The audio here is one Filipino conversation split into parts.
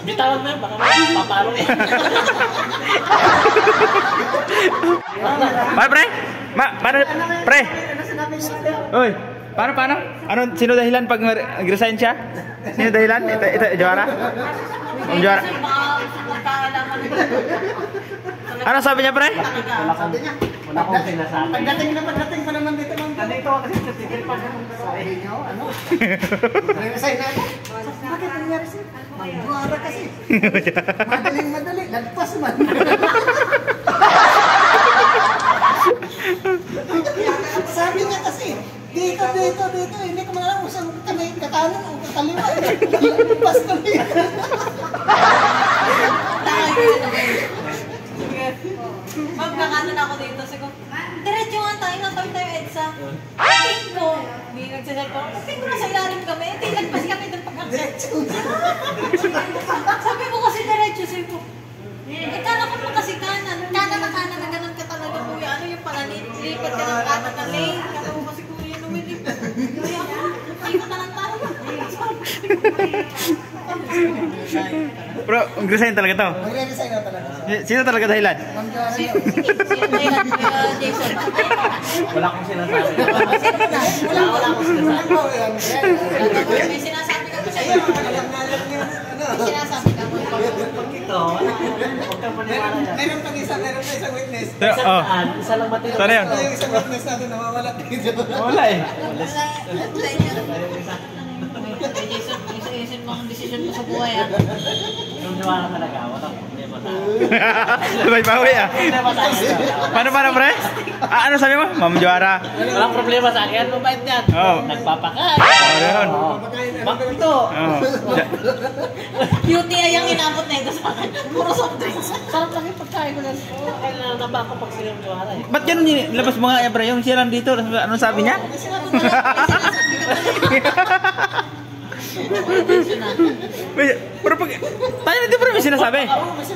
Bitawan mo yan, baka papalo eh. Paano pre? Paano pre? Uy, paano? Sino dahilan pag nag-resign siya? Sino dahilan? Ito, Joara? Joara. Ano sabi niya pre? Sabi niya. Wala akong sinasabi. Pagdating pa naman dito ng Ganito kasi titigil pa naman sa inyo, ano? resign na ako. Bakit nangyari siya? Magbuara kasi. Madaling, lagpas man. Sabi niya kasi, dito, hindi ko malalang kung saan kami kakanan o kakaliwa. Lagpas kami. Magkakanan ako dito, siguro, diretso nga tayo EDSA. Tingin ko, hindi nagsasalpo. Tingin ko nasa ilalim kami, nagpas kami doon pag-akit. Sabi ko kasi diretso, sabi ko, kala ko mo kasi kanan na ganun ka talaga kuya. Ano yung pala, lipat ka ng kanan na lane. Kala ko kasi kuya, lumilipad. Kaya ako, ikot na lang tayo. Bro, resign talaga to? Magre-resign na talaga. Sino talaga dahilan? Sino dahilan, Kuya Jason? Wala akong sinasabi. Wala akong sinasabi. May sinasabi ka pa sa'yo. May sinasabi ka mo. Pag ito, huwag kang maniwala yan. Meron pa isang witness. Isa lang matino. Sana yun? Yung isang witness natin nawawala dito. Wala eh. Kuya Jason, isa-isin mo ang desisyon mo sa buhay. Yung niwala talaga, walang problema sa akin. May bawi ah. Problema sa akin. Paano pre? Ano sabi mo? Ma'am Joara. Walang problema sa akin, mabait yan. Oo. Nagpapakain. Yun. Bakto. Oo. UTI ang inabot na ito sa akin. Puro soft drinks. Sarap lang yung pagkain ko lang. Kailangan na ba ako pag silang niwala eh. Ba't ganun labas mo nga pre? Yung siya dito. Ano sabi niya? May sinabi ka pala. Pero pag tayo na di pa rin may sinasabi.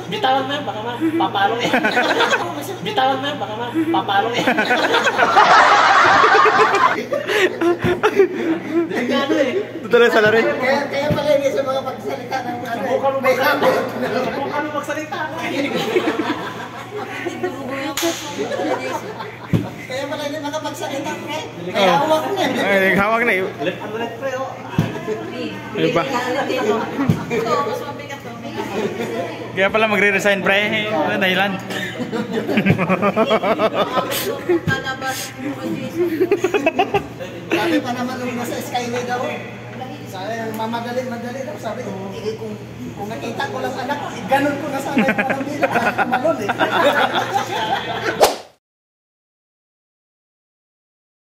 Bitawan mo yan, baka papalo eh. Bitawan mo yan, baka papalo eh. Delikado eh. Tutuloy sa laro. Kaya pala hindi sa mga pagsalita ng Subukan mo magsalita. Subukan mo magsalita. Kaya pala hindi makapagsalita. Kaya hawak na. Ay, hawak na eh. Ulit pre oh. Ano ba? Ito, mas mabigat to. Kaya pala magre-resign pre. Ano dahilan? Kalabas. Sabi pa naman nung nasa Skyway daw. Sabi, mamadali daw. Sabi, kung nakita ko lang anak ko, ganun ko na sana yung parang bilang. Malon eh.